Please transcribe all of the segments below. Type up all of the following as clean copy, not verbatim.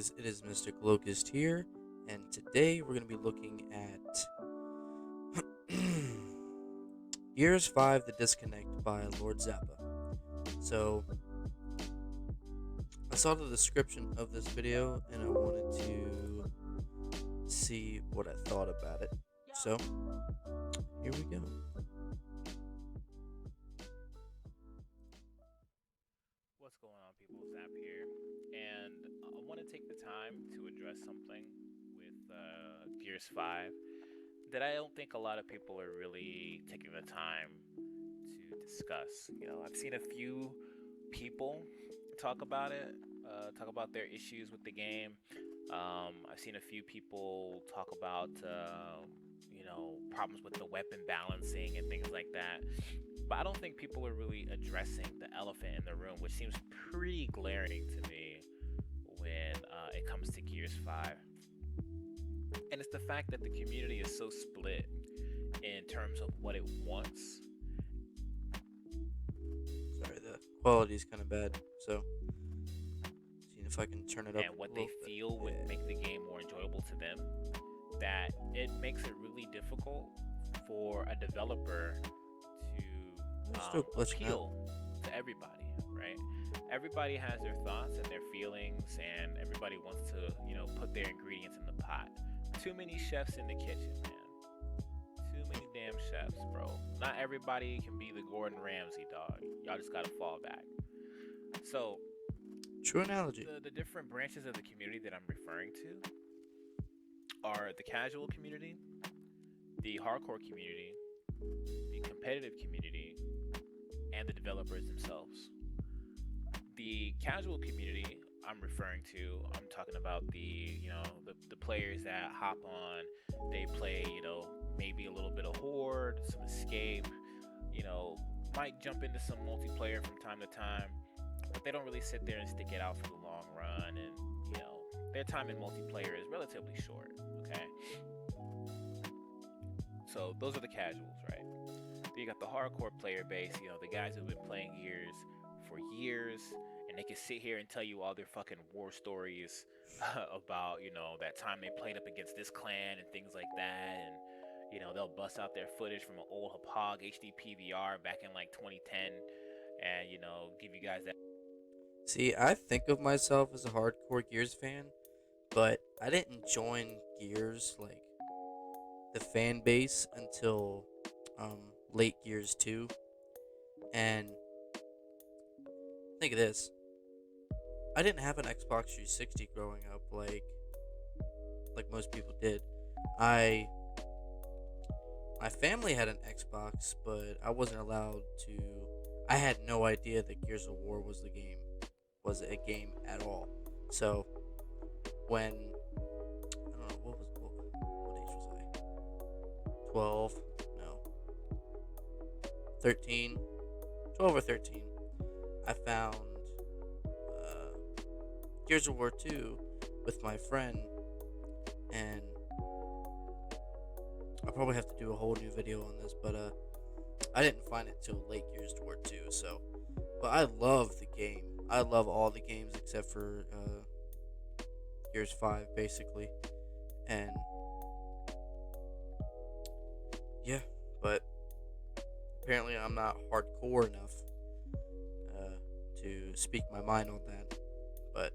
guys, it is Mr. Locust here, and today we're going to be looking at Gears 5 The Disconnect by Lord Zappa. So, I saw the description of this video and I wanted to see what I thought about it. So, here we go. What's going on, people? Zap here, and I want to take the time to address something with Gears 5 that I don't think a lot of people are really taking the time to discuss. I've seen a few people talk about it, talk about their issues with the game. I've seen a few people talk about, problems with the weapon balancing and things like that. But I don't think people are really addressing the elephant in the room, which seems pretty glaring to me when it comes to Gears 5. And it's the fact that the community is so split in terms of what it wants. Sorry, the quality is kind of bad, so seeing if I can turn it up And what a they little bit. feel would make the game more enjoyable to them, that it makes it really difficult for a developer It's to still glitching out. appeal to everybody, right? Everybody has their thoughts and their feelings, and everybody wants to, put their ingredients in the pot. Too many chefs in the kitchen, man. Too many damn chefs, bro. Not everybody can be the Gordon Ramsay, dog. Y'all just gotta fall back. So, True analogy. the different branches of the community that I'm referring to are the casual community, the hardcore community, the competitive community, and the developers themselves. The casual community I'm referring to, I'm talking about the players that hop on, they play, maybe a little bit of Horde, some Escape, might jump into some multiplayer from time to time, but they don't really sit there and stick it out for the long run, and their time in multiplayer is relatively short. Okay, so those are the casuals, right? Then you got the hardcore player base, the guys who've been playing Gears for years, and they can sit here and tell you all their fucking war stories about, that time they played up against this clan and things like that, and they'll bust out their footage from an old Hog HD PVR back in like 2010, and give you guys that. See, I think of myself as a hardcore Gears fan, but I didn't join Gears, like, the fan base until um, late Gears 2. And think of this. I didn't have an Xbox 360 growing up like most people did. I My family had an Xbox, but I wasn't allowed to. I had no idea that Gears of War was a game at all. So when I don't know what age was I? 12? No. 13? 12 or 13. I found Gears of War 2 with my friend, and I'll probably have to do a whole new video on this, but I didn't find it till late Gears of War 2, so. But I love the game. I love all the games except for Gears 5, basically. And yeah, but apparently I'm not hardcore enough to speak my mind on that. But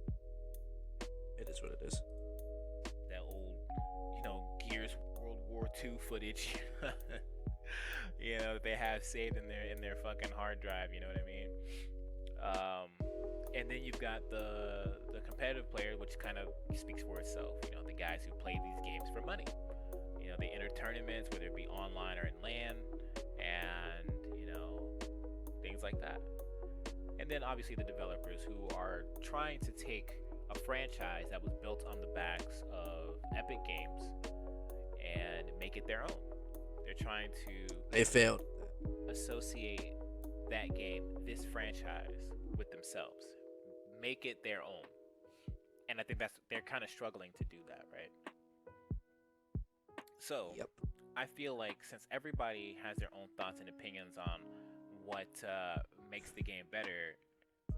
it is what it is. That old, Gears World War II footage, that they have saved in their fucking hard drive. You know what I mean? And then you've got the competitive player, which kind of speaks for itself. The guys who play these games for money. They enter tournaments, whether it be online or in LAN, and things like that. And then obviously the developers who are trying to take a franchise that was built on the backs of Epic Games and make it their own. They're trying to They failed. associate that game, this franchise, with themselves, make it their own. And I think they're kind of struggling to do that, right? So Yep. I feel like since everybody has their own thoughts and opinions on what makes the game better,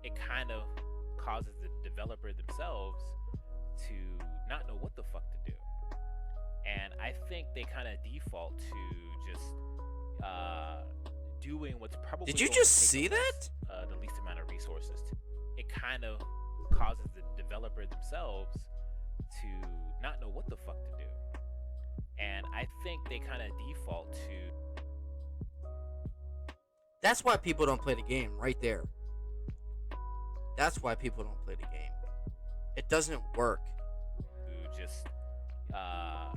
it kind of causes the developer themselves to not know what the fuck to do. And I think they kind of default to just uh, doing what's Did probably you going to just take see that? the least amount of resources. It kind of causes the developer themselves to not know what the fuck to do. And I think they kind of default to That's why people don't play the game right there. That's why people don't play the game. It doesn't work. just uh,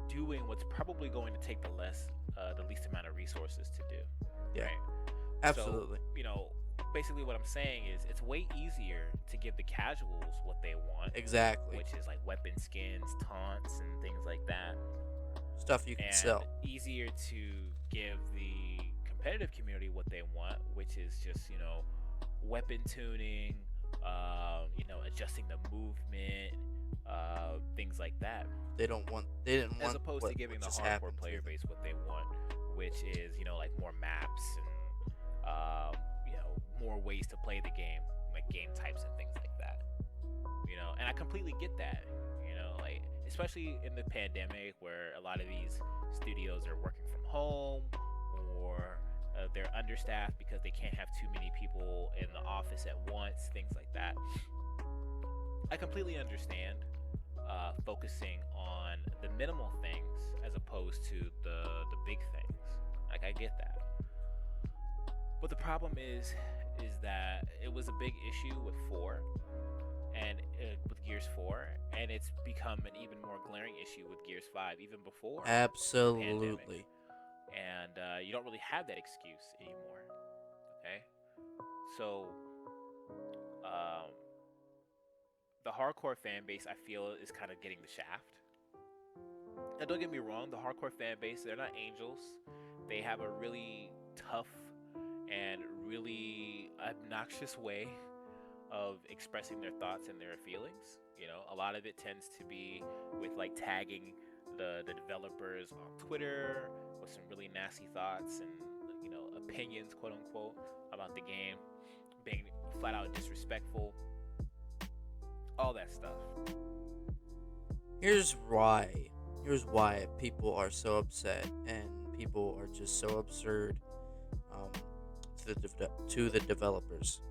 doing what's probably going to take the least amount of resources to do. Yeah, Right. absolutely. So, basically what I'm saying is it's way easier to give the casuals what they want, Exactly. which is like weapon skins, taunts, and things like that. Stuff you can And sell. easier to give the competitive community what they want, which is just, weapon tuning, adjusting the movement, things like that. They don't want. They didn't want. As opposed to giving the hardcore player base what they want, which is, like more maps and, more ways to play the game, like game types and things like that. And I completely get that, like, especially in the pandemic where a lot of these studios are working from home, or they're understaffed because they can't have too many people in the office at once, things like that. I completely understand focusing on the minimal things as opposed to the big things. Like, I get that. But the problem is that it was a big issue with 4 and with Gears 4, and it's become an even more glaring issue with Gears 5 even before. Absolutely. And you don't really have that excuse anymore. Okay? So, the hardcore fan base, I feel, is kind of getting the shaft. Now, don't get me wrong, the hardcore fan base, they're not angels. They have a really tough and really obnoxious way of expressing their thoughts and their feelings. A lot of it tends to be with like tagging the developers on Twitter with some really nasty thoughts and opinions, quote unquote, about the game, being flat out disrespectful, all that stuff. Here's why people are so upset and people are just so absurd to the developers.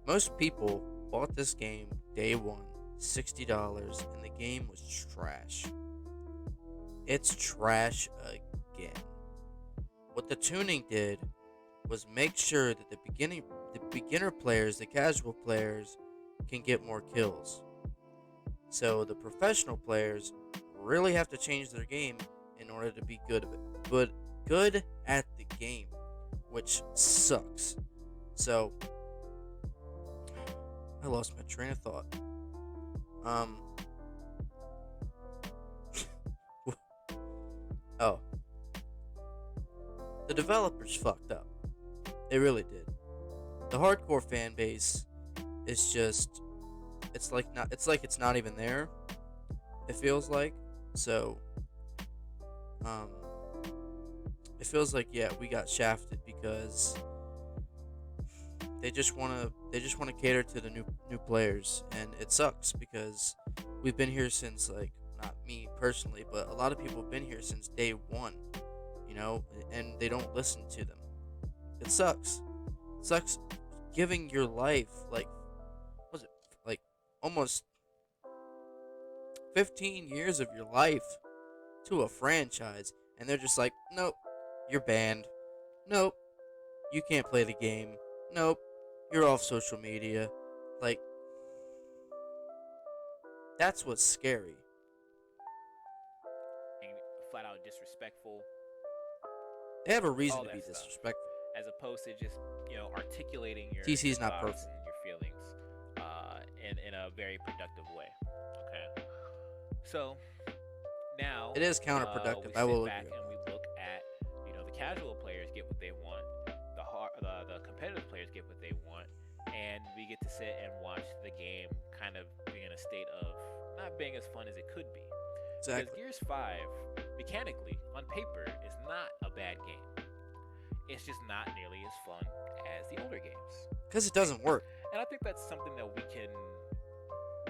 Most people bought this game day one, $60, and the game was trash. It's trash again. What the tuning did was make sure that the beginner players, the casual players, can get more kills. So the professional players really have to change their game in order to be good at the game, which sucks. So I lost my train of thought. Oh. The developers fucked up. They really did. The hardcore fan base is just it's like it's not even there. It feels like. So it feels like, yeah, we got shafted because they just want to cater to the new players, and it sucks because we've been here since, like, not me personally, but a lot of people have been here since day one, and they don't listen to them. It sucks. It sucks giving your life, like, what was it, like almost 15 years of your life to a franchise, and they're just like, nope, you're banned. Nope, you can't play the game. Nope, you're off social media. Like, that's what's scary. Flat out disrespectful. They have a reason to be disrespectful. As opposed to just, articulating your TC's not thoughts perfect. and your feelings in a very productive way. Okay. So now It is counterproductive. we I will sit back agree. and we look at, the casual players get what they want, the competitive players get what they want, and we get to sit and watch the game kind of be in a state of not being as fun as it could be. Exactly. Because Gears 5, mechanically, on paper, is not a bad game. It's just not nearly as fun as the older games. Because it doesn't work. And I think that's something that we can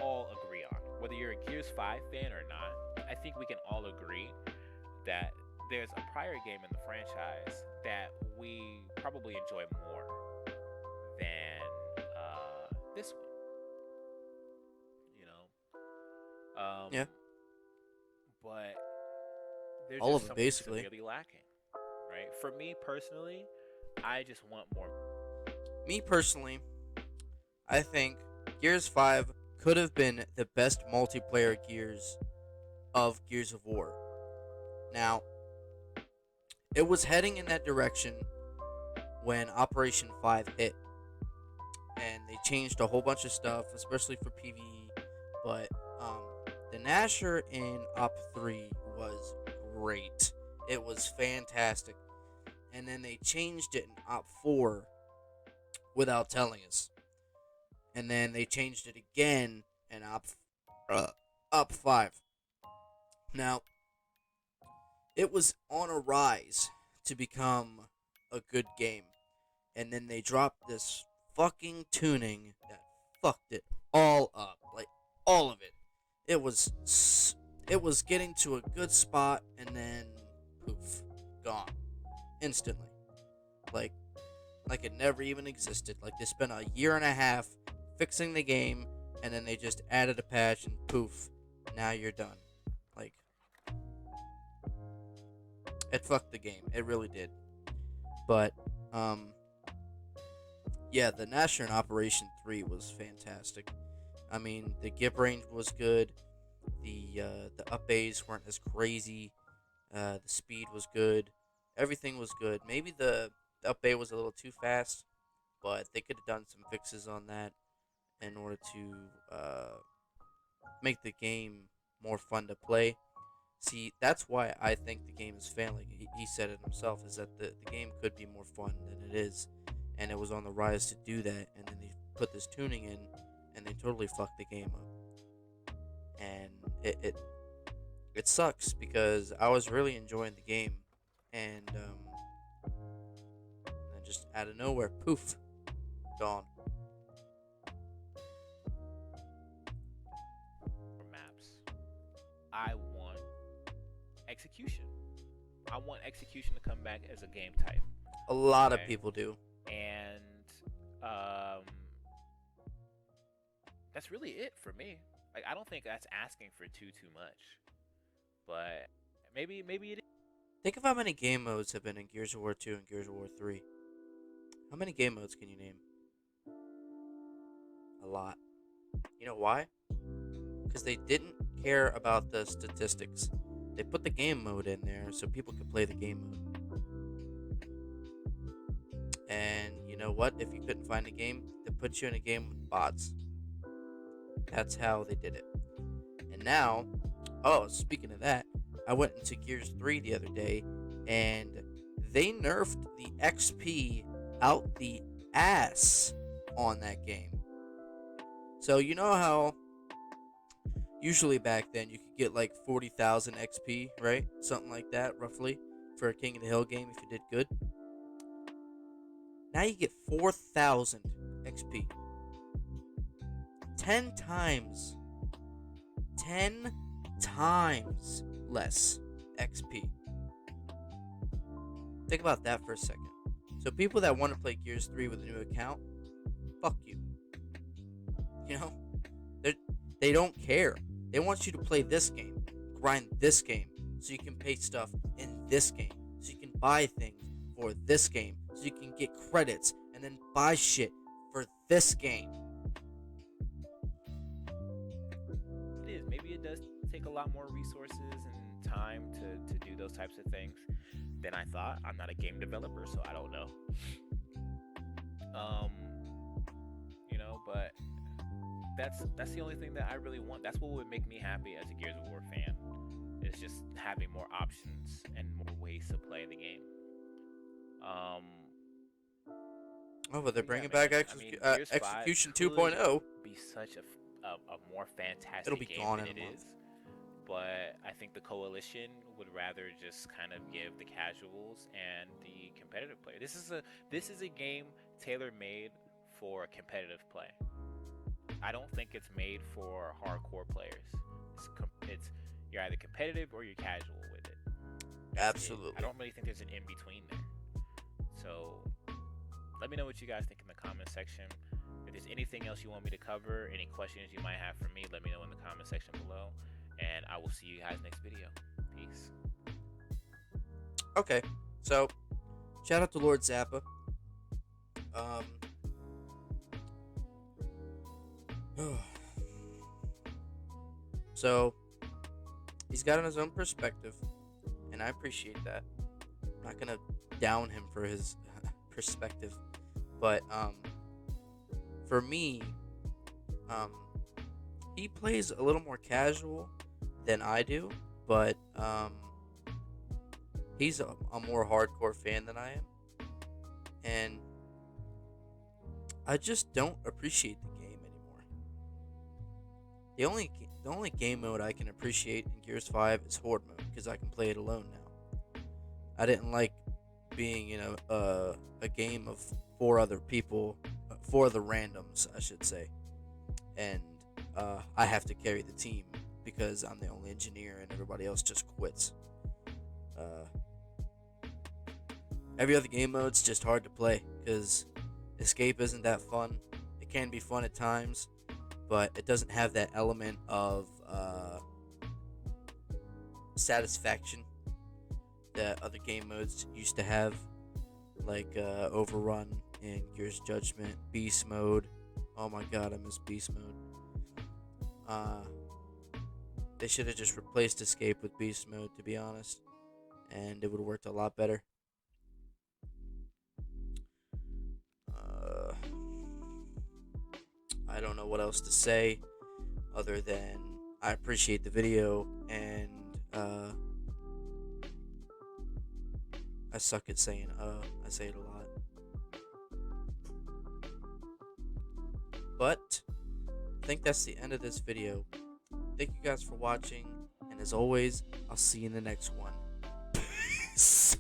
all agree on. Whether you're a Gears 5 fan or not, I think we can all agree that there's a prior game in the franchise that we probably enjoy more than this one. You know, Yeah, but they're all of just them something basically. severely lacking, right? For me personally, I just want more. Me personally, I think Gears 5 could have been the best multiplayer Gears of Gears of War. Now, it was heading in that direction when Operation 5 hit, and they changed a whole bunch of stuff, especially for PvE. But um, the Nasher in Op 3 was great. It was fantastic. And then they changed it in Op 4 without telling us. And then they changed it again in Op 5. Now, it was on a rise to become a good game. And then they dropped this fucking tuning that fucked it all up. Like, all of it. It was getting to a good spot and then poof, gone instantly. Like like it never even existed. Like they spent a year and a half fixing the game and then they just added a patch and poof, now you're done. Like it fucked the game. It really did. But um yeah, the Nasher in Operation 3 was fantastic. I mean, the gip range was good. The up A's weren't as crazy. The speed was good. Everything was good. Maybe the up A was a little too fast, but they could have done some fixes on that in order to make the game more fun to play. See, that's why I think the game is failing. He said it himself, is that the game could be more fun than it is, and it was on the rise to do that, and then they put this tuning in, and they totally fucked the game up. And it sucks because I was really enjoying the game, and then just out of nowhere, poof, gone. Maps. I want execution. I want execution to come back as a game type. A lot of Okay, people do. and um, that's really it for me. Like I don't think that's asking for too much, but maybe it is. Think of how many game modes have been in Gears of War 2 and Gears of War 3. How many game modes can you name? A lot. You know why? Because they didn't care about the statistics. They put the game mode in there so people could play the game mode. And you know what? If you couldn't find a game, they put you in a game with bots. That's how they did it. And now, oh, speaking of that, I went into Gears 3 the other day and they nerfed the XP out the ass on that game. So, you know how usually back then you could get like 40,000 XP, right? Something like that, roughly, for a King of the Hill game if you did good. Now you get 4,000 XP. 10 times. 10 times less XP. Think about that for a second. So people that want to play Gears 3 with a new account, fuck you. You know? They don't care. They want you to play this game, grind this game, so you can pay stuff in this game, so you can buy things for this game, so you can get credits and then buy shit for this game. It is. Maybe it does take a lot more resources and time to do those types of things than I thought. I'm not a game developer, so I don't know. Um, but that's the only thing that I really want. That's what would make me happy as a Gears of War fan. Is just having more options and more ways to play the game. Um, Oh, but they're but yeah, bringing back man. I mean, Gears 5 Execution could 2.0. be such a more It'll fantastic be game gone than in it a month. is. But I think the Coalition would rather just kind of give the casuals and the competitive player. This is a game tailor made for competitive play. I don't think it's made for hardcore players. It's you're either competitive or you're casual with it. That's it. I Absolutely. don't really think there's an in between there. So let me know what you guys think in the comment section. If there's anything else you want me to cover, any questions you might have for me, let me know in the comment section below. And I will see you guys next video. Peace. Okay, so shout out to Lord Zappa. Um, so he's got his own perspective, and I appreciate that. I'm not gonna down him for his perspective, but for me, um, he plays a little more casual than I do, but he's a more hardcore fan than I am, and I just don't appreciate the game anymore. The only game mode I can appreciate in Gears 5 is Horde mode because I can play it alone now. I didn't like being in a game of four other people, four other randoms, I should say, and I have to carry the team because I'm the only engineer and everybody else just quits. Uh, every other game mode's just hard to play because escape isn't that fun. It can be fun at times, but it doesn't have that element of satisfaction that other game modes used to have, like Overrun and Gears Judgment, Beast Mode. Oh my god, I miss Beast Mode. They should have just replaced Escape with Beast Mode, to be honest, and it would have worked a lot better. Uh, I don't know what else to say other than I appreciate the video, and I suck at saying I say it a lot. But I think that's the end of this video. Thank you guys for watching, and as always, I'll see you in the next one. Peace.